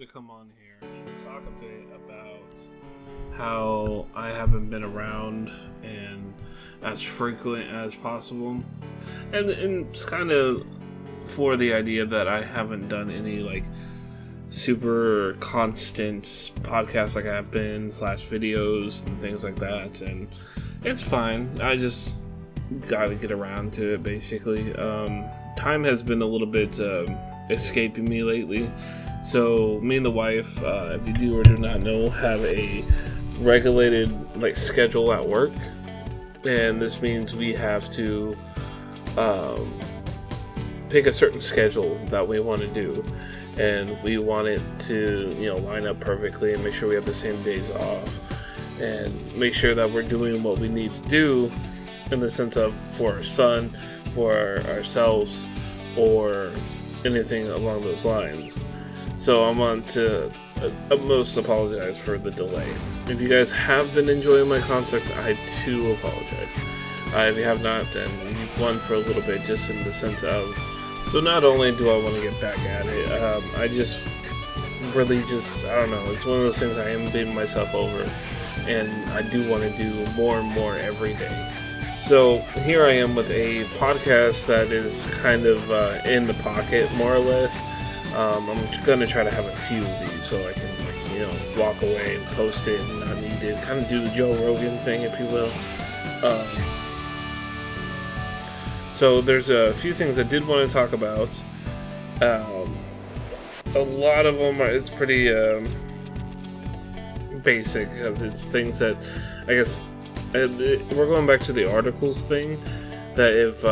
To come on here and talk a bit about how I haven't been around and as frequent as possible, and it's kind of for the idea that I haven't done any like super constant podcasts like I've been slash videos and things like that, and it's fine. I just got to get around to it basically. Time has been a little bit escaping me lately. So me and the wife, if you do or do not know, have a regulated schedule at work, and this means we have to pick a certain schedule that we want to do, and we want it to line up perfectly and make sure we have the same days off, and make sure that we're doing what we need to do in the sense of for our son, for ourselves, or anything along those lines. So I'm on to most apologize for the delay. If you guys have been enjoying my content, I too apologize. If you have not, then you've won for a little bit, just in the sense of, so not only do I want to get back at it, I don't know, it's one of those things I am beating myself over, and I do want to do more and more every day. So here I am with a podcast that is kind of in the pocket, more or less. I'm going to try to have a few of these so I can, walk away and post it if not needed. Kind of do the Joe Rogan thing, if you will. So there's a few things I did want to talk about. A lot of them it's pretty basic, because it's things that, I guess, we're going back to the articles thing. That if,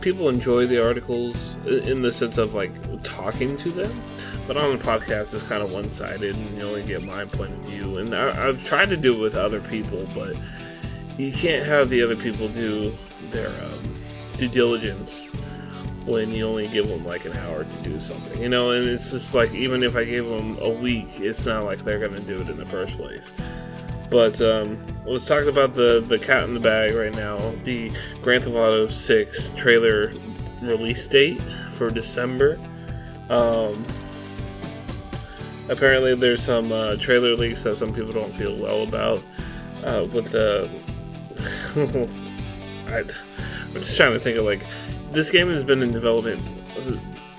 people enjoy the articles in the sense of talking to them, but on the podcast it's kind of one-sided and you only get my point of view. And I've tried to do it with other people, but you can't have the other people do their due diligence when you only give them an hour to do something, and it's just even if I gave them a week, it's not like they're going to do it in the first place. But let's talk about the cat in the bag right now. The Grand Theft Auto 6 trailer release date for December. Apparently there's some trailer leaks that some people don't feel well about. With the... I'm just trying to think of this game has been in development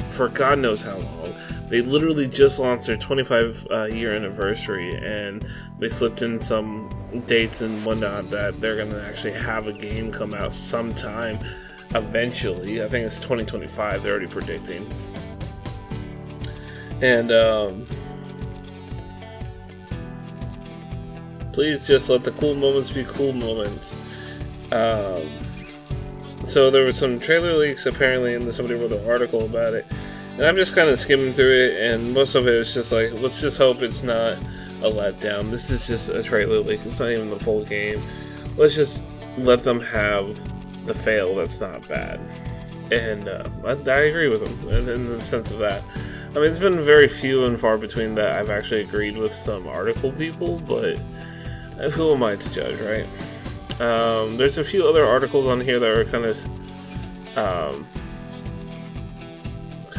for God knows how long. They literally just launched their 25-year anniversary, and they slipped in some dates and whatnot that they're going to actually have a game come out sometime eventually. I think it's 2025 they're already predicting. And please just let the cool moments be cool moments. So there were some trailer leaks apparently, and somebody wrote an article about it. And I'm just kind of skimming through it, and most of it is just let's just hope it's not a letdown. This is just a trailer leak. It's not even the full game. Let's just let them have the fail that's not bad. And I agree with them in the sense of that. It's been very few and far between that I've actually agreed with some article people, but who am I to judge, right? There's a few other articles on here that are kind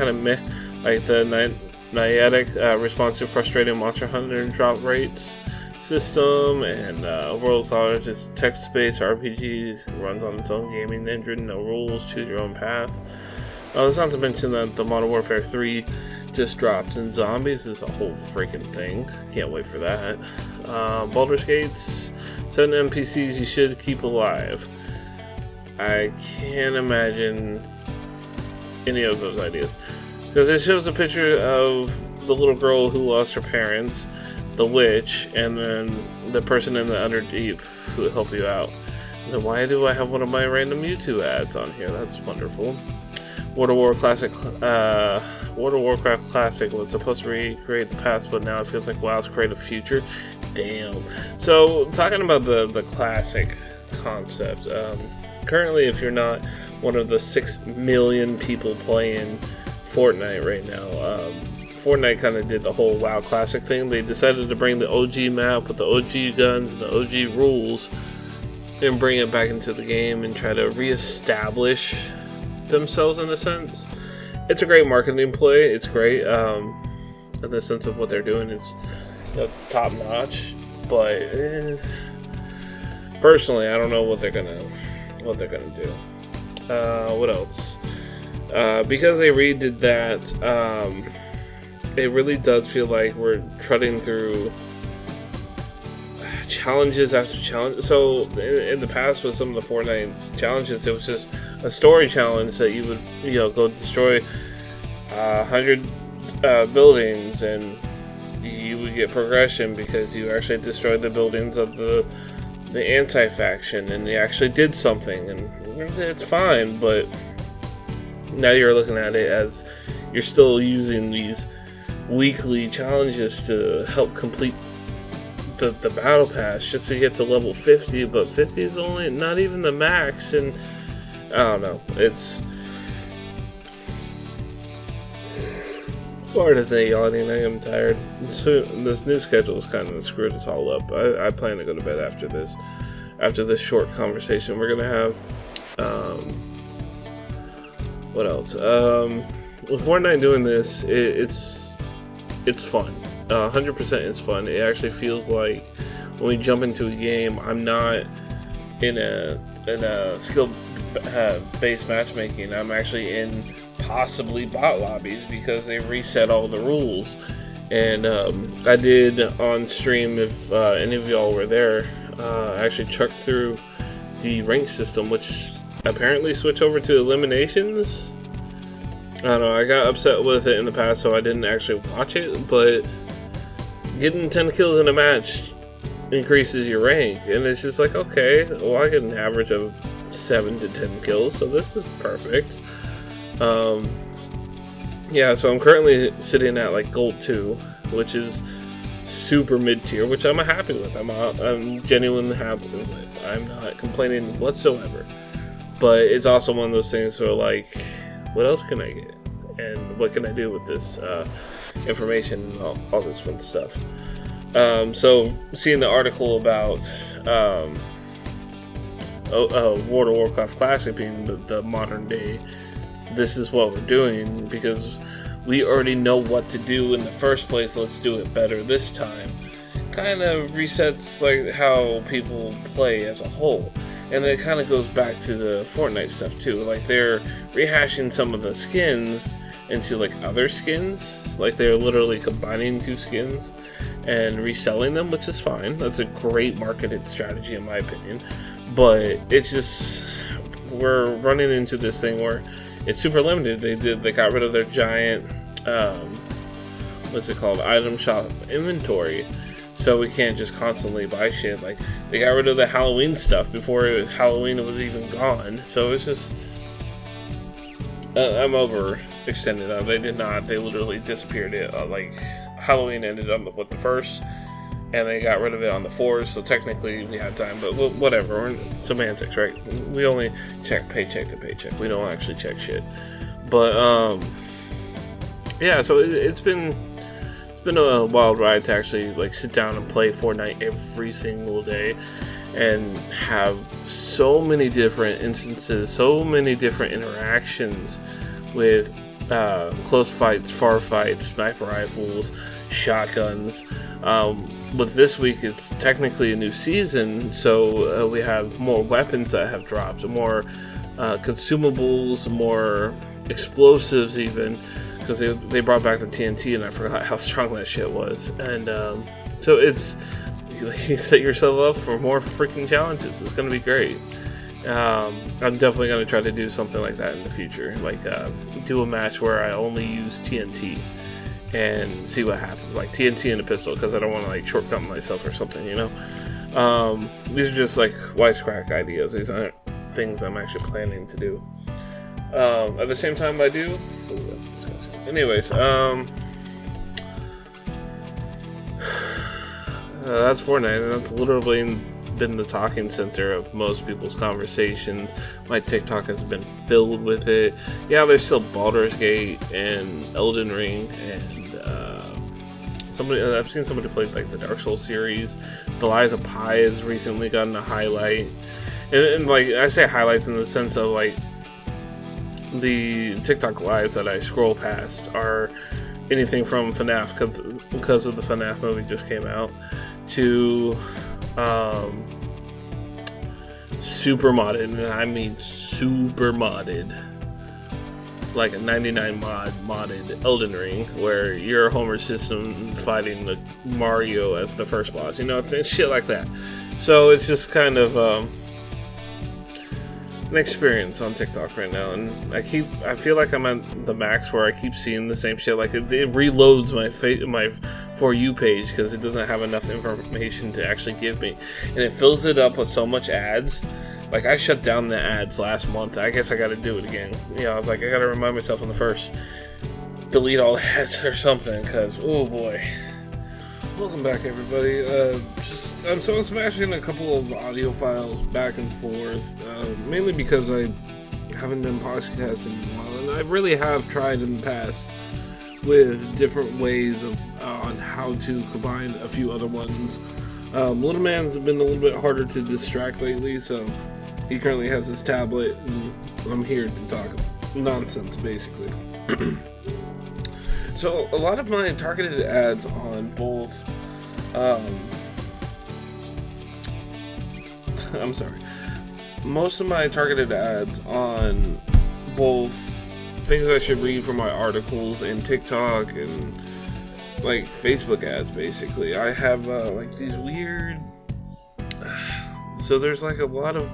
of meh, like the Niantic response to frustrating Monster Hunter drop rates system, and world's largest text-based RPG runs on its own gaming engine, no rules, choose your own path. It's not to mention that the Modern Warfare 3 just dropped, and zombies is a whole freaking thing. Can't wait for that. Baldur's Gate's 7 NPCs you should keep alive. I can't imagine any of those ideas, because it shows a picture of the little girl who lost her parents, the witch, and then the person in the Underdeep who will help you out. Then why do I have one of my random YouTube ads on here? That's wonderful. World of Warcraft Classic was supposed to recreate the past, but now it feels like WoW's create a future. Damn. So talking about the classic concept. Currently, if you're not one of the 6 million people playing Fortnite right now, Fortnite kind of did the whole WoW Classic thing. They decided to bring the OG map with the OG guns and the OG rules and bring it back into the game and try to reestablish themselves in a sense. It's a great marketing play. It's great. in the sense of what they're doing is top notch. But personally, I don't know what they're gonna do. What else? Because they redid that, it really does feel like we're treading through challenges after challenge. So in the past with some of the Fortnite challenges, it was just a story challenge that you would go destroy 100 buildings, and you would get progression because you actually destroyed the buildings of the anti-faction, and you actually did something, and it's fine. But now you're looking at it as you're still using these weekly challenges to help complete the battle pass just to get to level 50, but 50 is only not even the max, and I don't know, it's part of the yawning. I am tired. This new schedule has kind of screwed us all up. I plan to go to bed after this short conversation we're gonna have. What else? With Fortnite doing this, it's fun. 100% is fun. It actually feels like when we jump into a game, I'm not in a skill based matchmaking. I'm actually in possibly bot lobbies because they reset all the rules. And I did on stream, if any of y'all were there, I actually chucked through the rank system, which apparently switched over to eliminations. I don't know, I got upset with it in the past, so I didn't actually watch it, but getting 10 kills in a match increases your rank, and it's just like, okay, well, I get an average of 7 to 10 kills, so this is perfect. Yeah, so I'm currently sitting at like gold 2, which is super mid-tier, which I'm happy with. I'm genuinely happy with. I'm not complaining whatsoever. But it's also one of those things where, like, what else can I get? And what can I do with this information and all this fun stuff? So, seeing the article about World of Warcraft Classic being the modern day, this is what we're doing because we already know what to do in the first place. Let's do it better this time. Kind of resets like how people play as a whole. And it kind of goes back to the Fortnite stuff too. Like they're rehashing some of the skins into like other skins. Like they're literally combining 2 skins and reselling them, which is fine. That's a great marketed strategy in my opinion. But it's just, we're running into this thing where it's super limited. They got rid of their giant what's it called, item shop inventory. So we can't just constantly buy shit. Like, they got rid of the Halloween stuff before Halloween was even gone. So it's just... I'm overextended. They did not. They literally disappeared it. Like, Halloween ended on the 1st, and they got rid of it on the 4th. So technically, we had time. But whatever. We're in semantics, right? We only check paycheck to paycheck. We don't actually check shit. But, yeah, so it's been a wild ride to actually like sit down and play Fortnite every single day and have so many different instances, so many different interactions with close fights, far fights, sniper rifles, shotguns. But this week it's technically a new season, so we have more weapons that have dropped, more consumables, more explosives even, because they brought back the TNT, and I forgot how strong that shit was. And so it's, you set yourself up for more freaking challenges. It's going to be great. I'm definitely going to try to do something like that in the future. Like, do a match where I only use TNT and see what happens. Like TNT and a pistol, because I don't want to like shortcut myself or something, you know? These are just like wisecrack ideas. These aren't things I'm actually planning to do. At the same time I do... Ooh, that's disgusting. Anyways, that's Fortnite, and that's literally been the talking center of most people's conversations. My TikTok has been filled with it. Yeah, there's still Baldur's Gate and Elden Ring, and I've seen somebody play like the Dark Souls series. The Lies of Pi has recently gotten a highlight, and like I say highlights in the sense of like the TikTok lives that I scroll past are anything from FNAF because of the FNAF movie just came out, to super modded, and I mean super modded, like a 99 modded Elden Ring, where you're a Homer system fighting the Mario as the first boss, you know, it's shit like that. So it's just kind of an experience on TikTok right now, and I feel like I'm at the max where I keep seeing the same shit. Like it reloads my For You page because it doesn't have enough information to actually give me, and it fills it up with so much ads. Like, I shut down the ads last month. I guess I gotta do it again. You know, like, I gotta remind myself on the first, delete all ads or something, because, oh boy. Welcome back, everybody. I'm smashing a couple of audio files back and forth, mainly because I haven't done podcasting in a while, and I really have tried in the past with different ways of on how to combine a few other ones. Little man's been a little bit harder to distract lately, so he currently has his tablet, and I'm here to talk nonsense, basically. So, a lot of my targeted ads on both, most of my targeted ads on both things I should read for my articles and TikTok and, like, Facebook ads, basically. I have, like, these weird... So there's, like, a lot of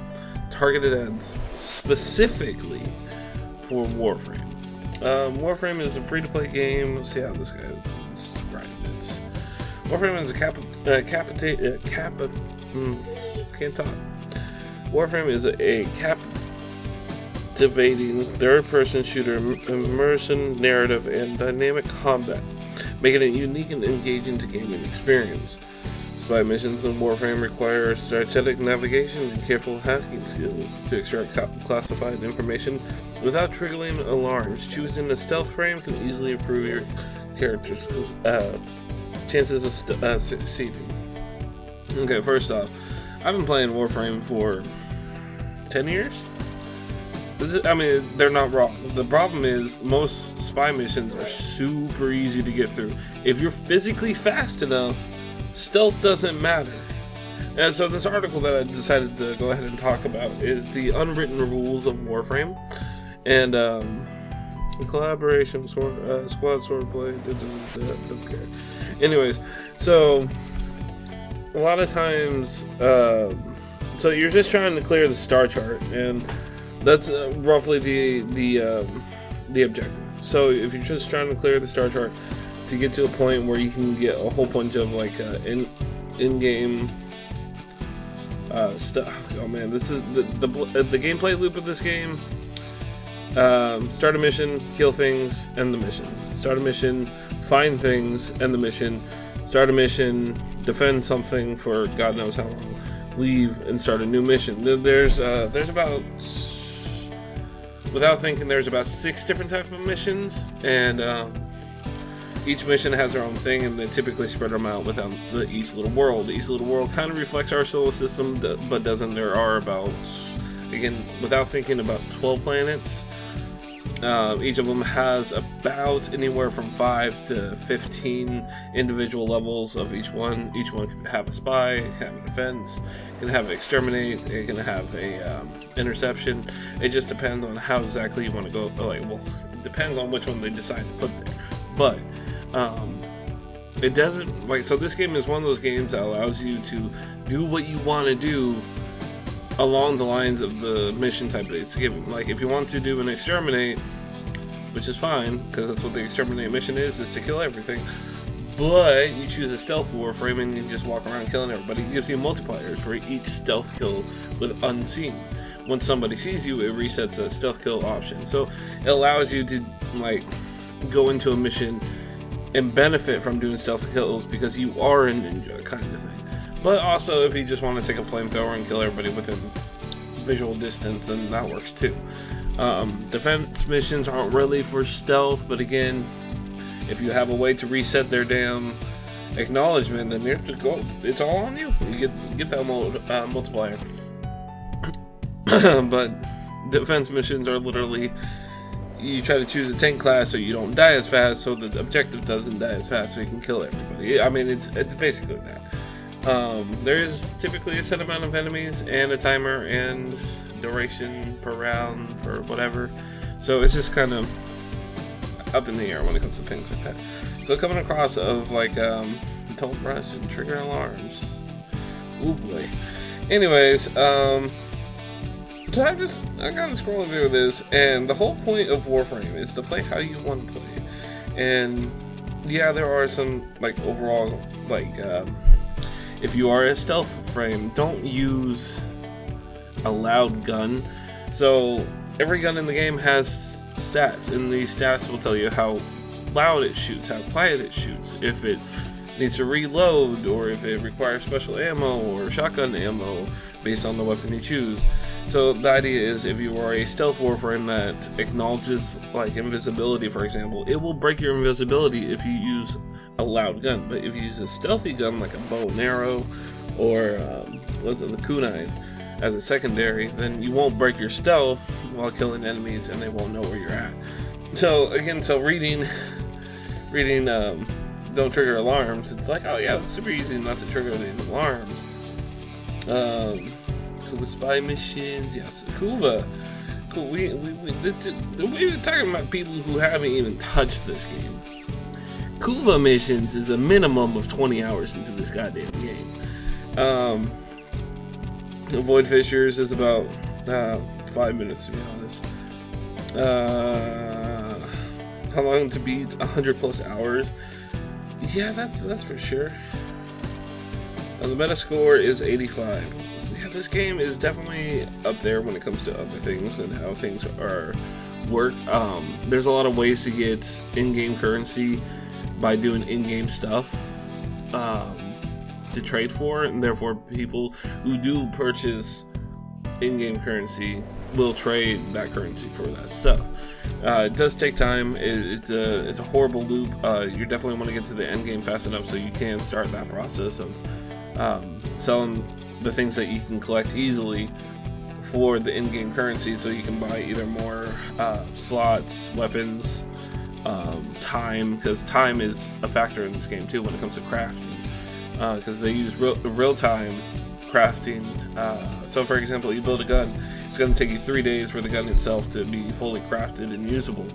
targeted ads specifically for Warframe. Warframe is a free-to-play game. Let's see how this guy described it. Warframe is can't talk. Warframe is a captivating third-person shooter, immersion, narrative, and dynamic combat, making it unique and engaging to gaming experience. Spy missions in Warframe require strategic navigation and careful hacking skills to extract classified information without triggering alarms. Choosing a stealth frame can easily improve your character's chances of succeeding. Okay, first off, I've been playing Warframe for 10 years? They're not wrong. The problem is most spy missions are super easy to get through. If you're physically fast enough, stealth doesn't matter. And so this article that I decided to go ahead and talk about is the unwritten rules of Warframe, and collaboration, squad swordplay, don't care. Anyways, so a lot of times, so you're just trying to clear the star chart, and that's roughly the objective. So if you're just trying to clear the star chart to get to a point where you can get a whole bunch of like in-game stuff. Oh man, this is the gameplay loop of this game. Start a mission, kill things, end the mission. Start a mission, find things, end the mission. Start a mission, defend something for God knows how long, leave, and start a new mission. There's about, without thinking, there's about 6 different types of missions, and each mission has their own thing, and they typically spread them out within each little world. Each little world kind of reflects our solar system, but doesn't. There are about, again, without thinking, about 12 planets. Each of them has about anywhere from 5 to 15 individual levels of each one. Each one can have a spy, it can have a defense, it can have an exterminate, it can have a interception. It just depends on how exactly you want to go. Like, well, it depends on which one they decide to put there. But it doesn't, like, so this game is one of those games that allows you to do what you want to do along the lines of the mission type that it's given. Like, if you want to do an exterminate, which is fine, because that's what the exterminate mission is to kill everything, but you choose a stealth Warframe and you just walk around killing everybody. It gives you multipliers for each stealth kill with unseen. Once somebody sees you, it resets a stealth kill option. So it allows you to, like, go into a mission and benefit from doing stealth kills because you are a ninja, kind of thing. But also, if you just want to take a flamethrower and kill everybody within visual distance, then that works too. Defense missions aren't really for stealth, but again, if you have a way to reset their damn acknowledgement, then it's all on you. You get that multiplier. But defense missions are literally you try to choose a tank class so you don't die as fast, so the objective doesn't die as fast, so you can kill everybody. I mean, it's basically that. There is typically a set amount of enemies and a timer and duration per round or whatever, so it's just kind of up in the air when it comes to things like that. So coming across of like don't rush and trigger alarms. Oh boy. Anyways, so I'm kind of scrolling through this, and the whole point of Warframe is to play how you want to play. And yeah, there are some like overall like if you are a stealth frame, don't use a loud gun. So every gun in the game has stats, and these stats will tell you how loud it shoots, how quiet it shoots, if it needs to reload, or if it requires special ammo or shotgun ammo based on the weapon you choose. So the idea is, if you are a stealth warframe that acknowledges like invisibility, for example, it will break your invisibility if you use a loud gun. But if you use a stealthy gun like a bow and arrow or the kunai as a secondary, then you won't break your stealth while killing enemies, and they won't know where you're at. So again, reading don't trigger alarms, it's like, oh yeah, it's super easy not to trigger these alarms. Kuva spy missions, yes, Kuva. Cool. We're talking about people who haven't even touched this game. Kuva missions is a minimum of 20 hours into this goddamn game. Void Fissures is about 5 minutes, to be honest. How long to beat? 100 plus hours. Yeah, that's for sure. The meta score is 85. So yeah, this game is definitely up there when it comes to other things and how things work. There's a lot of ways to get in-game currency by doing in-game stuff to trade for, and therefore people who do purchase in-game currency will trade that currency for that stuff. It does take time. It's a horrible loop. You definitely want to get to the end game fast enough so you can start that process of selling the things that you can collect easily for the in-game currency, so you can buy either more slots, weapons, time, because time is a factor in this game too when it comes to crafting, because they use real-time crafting. So for example, you build a gun, it's going to take you 3 days for the gun itself to be fully crafted and usable,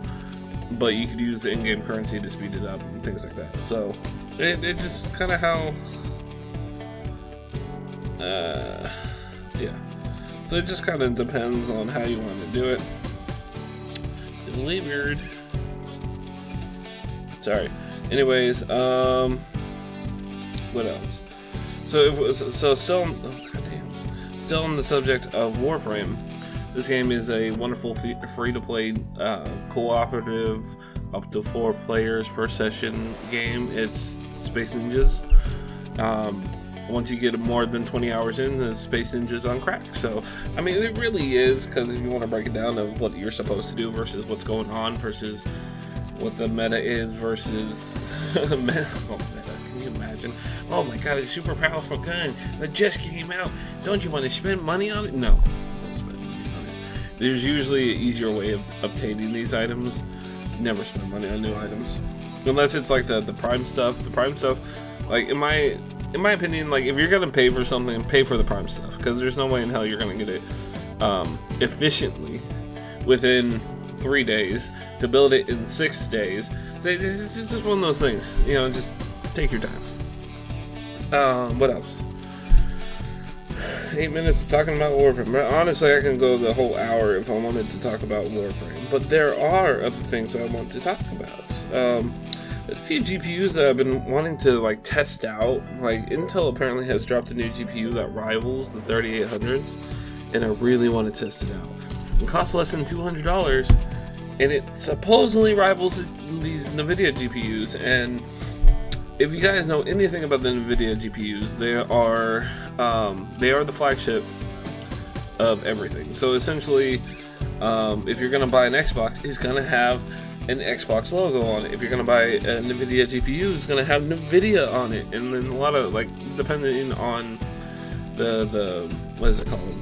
but you could use the in-game currency to speed it up and things like that. So it just kind of how yeah, so it just kind of depends on how you want to do it. Delivered. Sorry. Anyways, what else? Still on the subject of Warframe, this game is a wonderful free-to-play cooperative, up to 4 players per session game. It's Space Ninjas. Once you get more than 20 hours in, the Space Ninjas on crack. So, I mean, it really is, because if you want to break it down of what you're supposed to do versus what's going on versus what the meta is versus meta. Can you imagine? Oh my god, a super powerful gun that just came out. Don't you want to spend money on it? No, don't spend money on it. There's usually an easier way of obtaining these items. Never spend money on new items. Unless it's like the prime stuff. The prime stuff, like in my opinion, like if you're gonna pay for something, pay for the prime stuff, because there's no way in hell you're gonna get it efficiently within 3 days to build it in 6 days. So it's just one of those things, you know. Just take your time. What else? 8 minutes of talking about Warframe. Honestly, I can go the whole hour if I wanted to talk about Warframe, but there are other things I want to talk about. There's a few GPUs that I've been wanting to like test out. Like Intel apparently has dropped a new GPU that rivals the 3800s, and I really want to test it out. It costs less than $200, and it supposedly rivals these NVIDIA GPUs. And if you guys know anything about the NVIDIA GPUs, they are the flagship of everything. So essentially, if you're gonna buy an Xbox, it's gonna have an Xbox logo on it. If you're gonna buy a NVIDIA GPU, it's gonna have NVIDIA on it. And then a lot of, like, depending on the what is it called?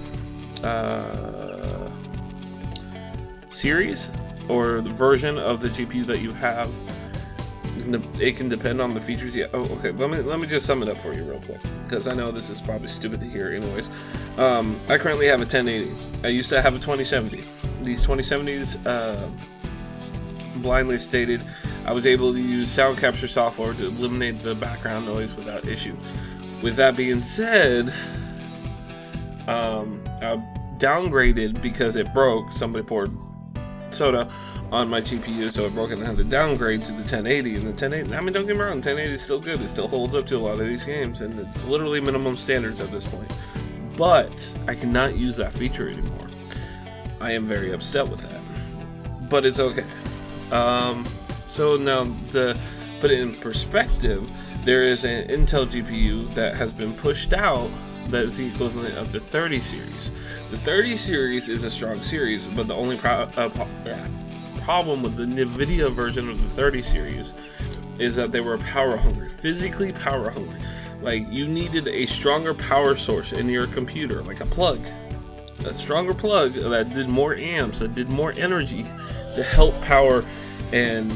Series? or the version of the GPU that you have, it can depend on the features. Yeah. Oh, okay. Let me just sum it up for you real quick, because I know this is probably stupid to hear. Anyways, I currently have a 1080. I used to have a 2070. These 2070s, blindly stated, I was able to use sound capture software to eliminate the background noise without issue. With that being said, I downgraded because it broke. Somebody poured soda on my GPU, so it broke, and I had to downgrade to the 1080. And the 1080, I mean, don't get me wrong, 1080 is still good. It still holds up to a lot of these games, and it's literally minimum standards at this point. But I cannot use that feature anymore. I am very upset with that, but it's okay. So now, to put it in perspective, there is an Intel GPU that has been pushed out that is the equivalent of the 30 series. The 30 series is a strong series, but the only problem with the NVIDIA version of the 30 series is that they were power hungry, physically power hungry. Like, you needed a stronger power source in your computer, like a stronger plug that did more amps, that did more energy to help power and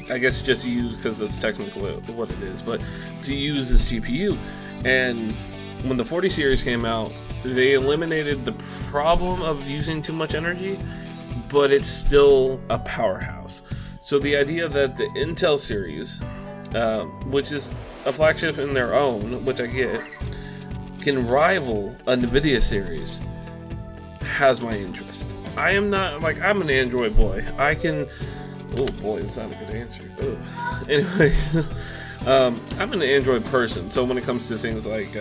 I guess just use, because that's technically what it is, but to use this GPU. And when the 40 series came out, they eliminated the problem of using too much energy, but it's still a powerhouse. So the idea that the Intel series, which is a flagship in their own, which I get, can rival a NVIDIA series has my interest. I am not, like, I'm an Android boy. I can, oh boy, that's not a good answer. Ugh. Anyways, I'm an Android person, so when it comes to things like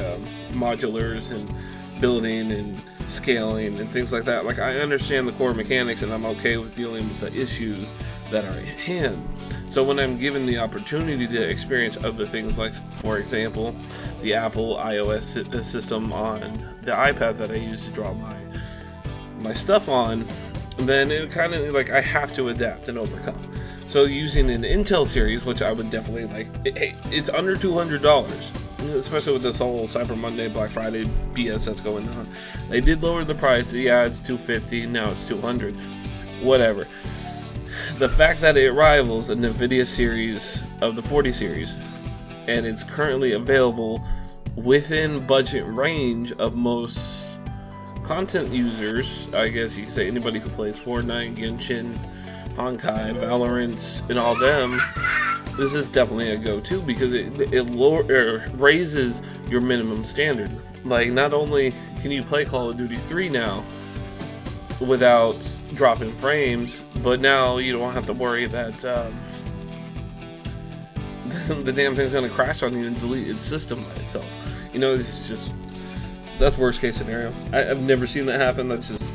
modulars and building and scaling and things like that, like, I understand the core mechanics, and I'm okay with dealing with the issues that are at hand. So when I'm given the opportunity to experience other things, like, for example, the Apple iOS system on the iPad that I use to draw my stuff on, then it kind of, like, I have to adapt and overcome. So using an Intel series, which I would definitely like, it's under $200, especially with this whole Cyber Monday, Black Friday BS that's going on. They did lower the price. Yeah, it's $250, now it's $200, whatever. The fact that it rivals a NVIDIA series of the 40 series, and it's currently available within budget range of most content users, I guess you could say anybody who plays Fortnite, Genshin, Honkai, Valorant, and all them, this is definitely a go-to, because it raises your minimum standard. Like, not only can you play Call of Duty 3 now without dropping frames, but now you don't have to worry that the damn thing's gonna crash on you and delete its system by itself. You know, it's just, that's worst case scenario. I've never seen that happen. That's just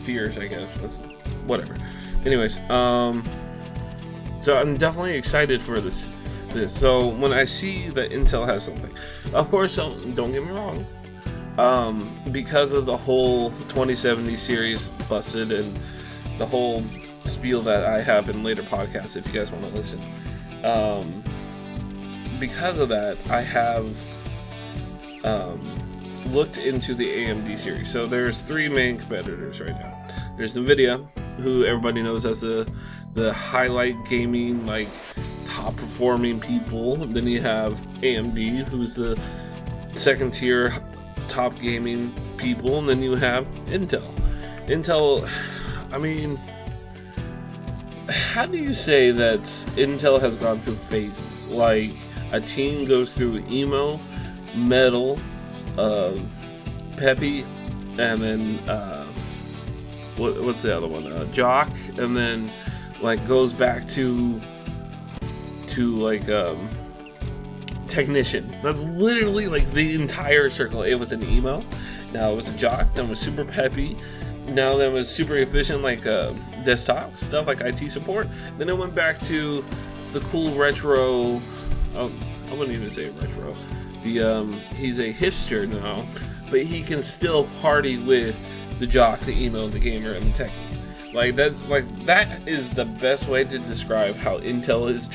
fears, I guess. That's whatever. Anyways, so I'm definitely excited for this. So when I see that Intel has something, of course, don't get me wrong, because of the whole 2070 series busted and the whole spiel that I have in later podcasts, if you guys want to listen, because of that, I have looked into the AMD series. So there's three main competitors right now. There's NVIDIA, who everybody knows as the highlight gaming, like, top performing people. Then you have AMD, who's the second tier top gaming people, and then you have Intel. I mean, how do you say that Intel has gone through phases? Like, a team goes through emo, metal, peppy, and then what's the other one? Jock, and then, like, goes back to like technician. That's literally, like, the entire circle. It was an emo, now it was a jock, then it was super peppy, now that was super efficient, like desktop stuff, like IT support. Then it went back to the cool retro. I wouldn't even say retro. He's a hipster now, but he can still party with the jock, the emo, the gamer, and the techie. Like that is the best way to describe how Intel is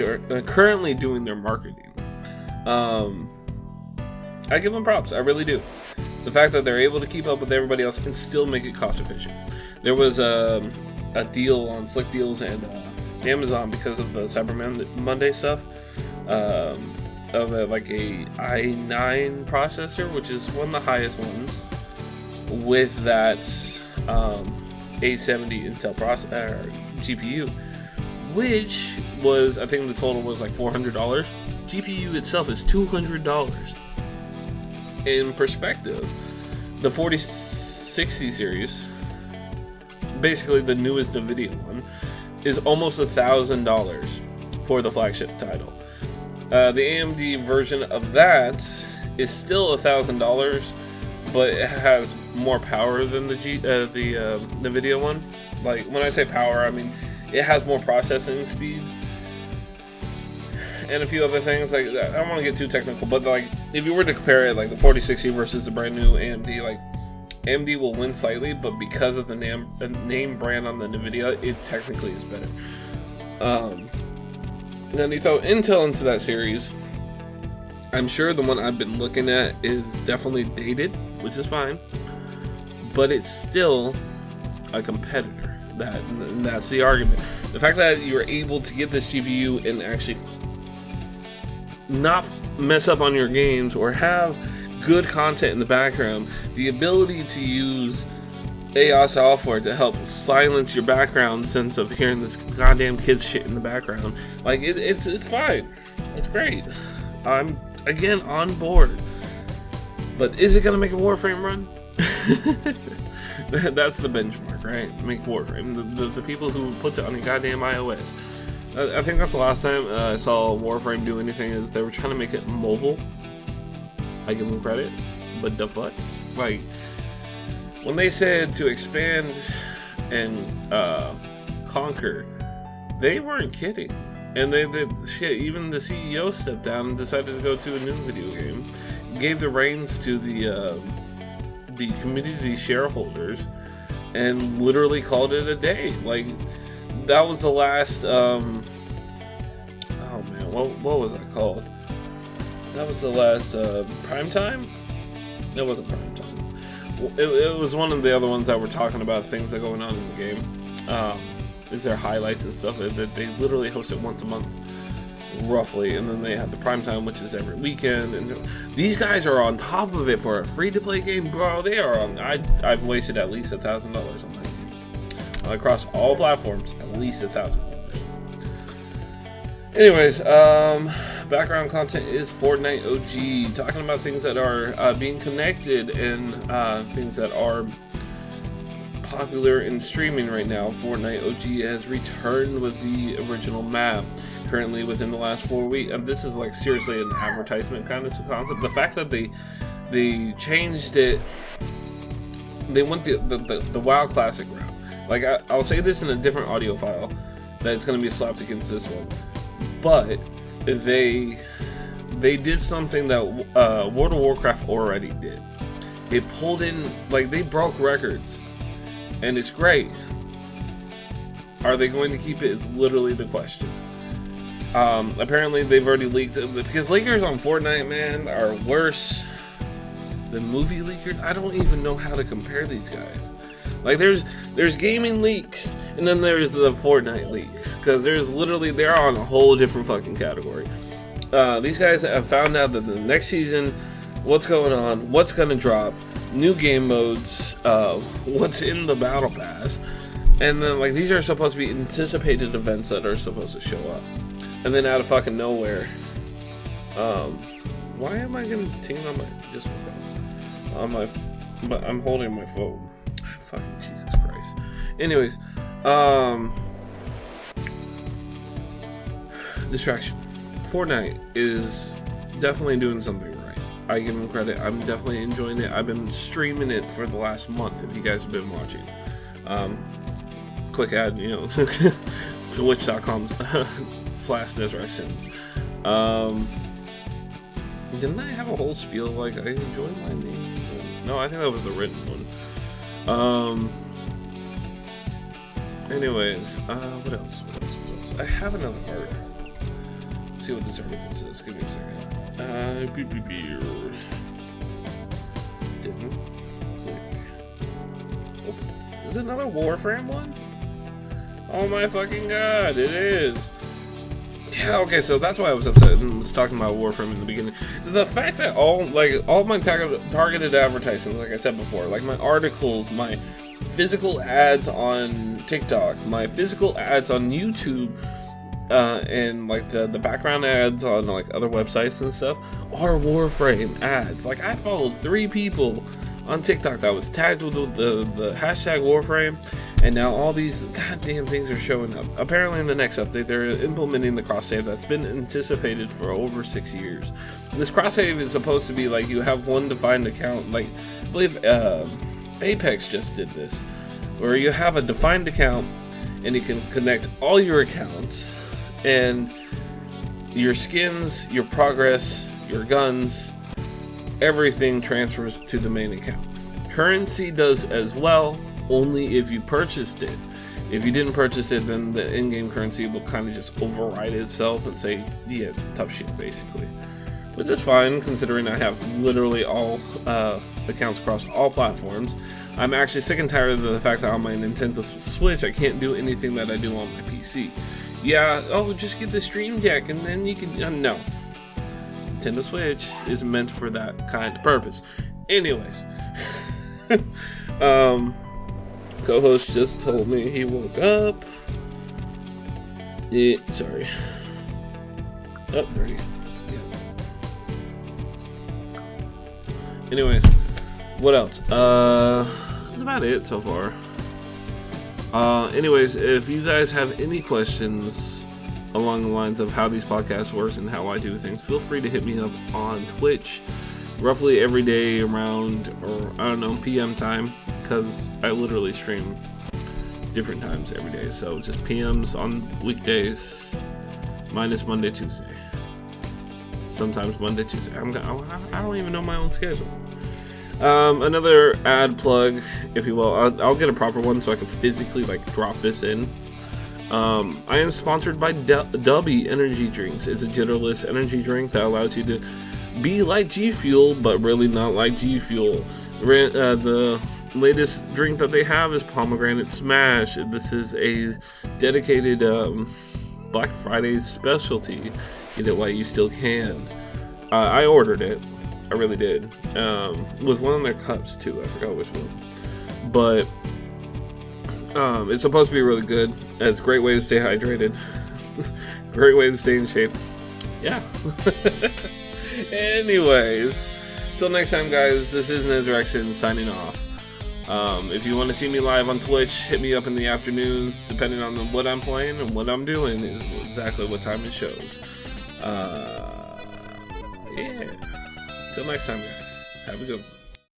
currently doing their marketing. I give them props, I really do. The fact that they're able to keep up with everybody else and still make it cost efficient. There was a deal on Slick Deals and Amazon because of the Cyber Monday stuff. Of like a i9 processor, which is one of the highest ones, with that A70 Intel GPU, which was, I think the total was like $400. GPU itself is $200. In perspective, the 4060 series, basically the newest NVIDIA one, is almost $1,000 for the flagship title. The AMD version of that is still $1,000, but it has more power than the NVIDIA one. Like, when I say power, I mean it has more processing speed and a few other things. Like, I don't want to get too technical, but like, if you were to compare it, like the 4060 versus the brand new AMD, like AMD will win slightly, but because of the name brand on the NVIDIA, it technically is better. And then you throw Intel into that series. I'm sure the one I've been looking at is definitely dated, which is fine, but it's still a competitor. That's the argument. The fact that you're able to get this GPU and actually not mess up on your games or have good content in the background, the ability to use AI software to help silence your background sense of hearing this goddamn kid's shit in the background, like it's fine, it's great. I'm again on board, but is it gonna make a Warframe run? That's the benchmark, right? Make Warframe. The people who puts it on your goddamn iOS. I think that's the last time I saw Warframe do anything. Is they were trying to make it mobile. I give them credit, but the fuck, like, when they said to expand and conquer, they weren't kidding. And even the CEO stepped down and decided to go to a new video game, gave the reins to the community shareholders, and literally called it a day. Like, that was the last. Oh man, what was that called? That was the last Primetime? It wasn't Primetime. It was one of the other ones that were talking about things that are going on in the game. Is there highlights and stuff that they literally host it once a month, roughly, and then they have the Primetime, which is every weekend. And these guys are on top of it for a free-to-play game, bro. They are on. I've wasted at least $1,000 on that game across all platforms. At least $1,000. Anyways, background content is Fortnite OG, talking about things that are being connected and things that are popular in streaming right now. Fortnite OG has returned with the original map, currently within the last 4 weeks. This is like seriously an advertisement kind of concept. The fact that they changed it, they went the WoW Classic route. Like, I'll say this in a different audio file that it's going to be slapped against this one. But they did something that World of Warcraft already did. They pulled in, like, they broke records, and it's great. Are they going to keep it? Is literally the question. Apparently they've already leaked it, because leakers on Fortnite, man, are worse than movie leakers. I don't even know how to compare these guys. Like, there's gaming leaks, and then there's the Fortnite leaks, because they're on a whole different fucking category. These guys have found out that the next season, what's going on, what's gonna drop, new game modes, what's in the battle pass, and then, like, these are supposed to be anticipated events that are supposed to show up, and then out of fucking nowhere, why am I getting ting on my but I'm holding my phone. Fucking Jesus Christ. Anyways, distraction. Fortnite is definitely doing something right. I give them credit. I'm definitely enjoying it. I've been streaming it for the last month, if you guys have been watching. Quick ad, twitch.com/Nezreactions. Didn't I have a whole spiel like I enjoy my name? No, I think that was the written one. Anyways, what else? I have another article. Let's see what this article says. Give me a second. Didn't click. Open. Is it another Warframe one? Oh my fucking god, it is. Yeah, okay, so that's why I was upset and was talking about Warframe in the beginning. The fact that all my targeted advertising, like I said before, like my articles, my physical ads on TikTok, my physical ads on YouTube, and like the background ads on like other websites and stuff are Warframe ads. Like I followed 3 people on TikTok that was tagged with the hashtag Warframe, and now all these goddamn things are showing up. Apparently in the next update they're implementing the cross save that's been anticipated for over 6 years. This cross save is supposed to be like you have one defined account, like I believe Apex just did this, where you have a defined account and you can connect all your accounts and your skins, your progress, your guns, everything transfers to the main account. Currency does as well, only if you purchased it. If you didn't purchase it, then the in-game currency will kind of just override itself and say, yeah, tough shit, basically. Which is fine, considering I have literally all accounts across all platforms. I'm actually sick and tired of the fact that on my Nintendo Switch, I can't do anything that I do on my PC. Yeah, oh, just get the Stream Deck and then you can... no. Nintendo Switch is meant for that kind of purpose. Anyways. Co-host just told me he woke up. Yeah, sorry. Oh, 30. Yeah. Anyways, what else? That's about it so far. Anyways, if you guys have any questions along the lines of how these podcasts work and how I do things, feel free to hit me up on Twitch roughly every day around, or I don't know, PM time, because I literally stream different times every day. So just PMs on weekdays, minus Monday, Tuesday. Sometimes Monday, Tuesday. I don't even know my own schedule. Another ad plug, if you will. I'll get a proper one so I can physically drop this in. I am sponsored by Dubby Energy Drinks. It's a jitterless energy drink that allows you to be like G Fuel, but really not like G Fuel. The latest drink that they have is Pomegranate Smash. This is a dedicated Black Friday specialty. Get it while you still can. I ordered it. I really did. With one of their cups too. I forgot which one. But it's supposed to be really good. It's a great way to stay hydrated. Great way to stay in shape. Yeah. Anyways, till next time, guys, this is Nezrexon signing off. If you want to see me live on Twitch, hit me up in the afternoons. Depending on what I'm playing and what I'm doing is exactly what time it shows. Yeah. Till next time, guys. Have a good one.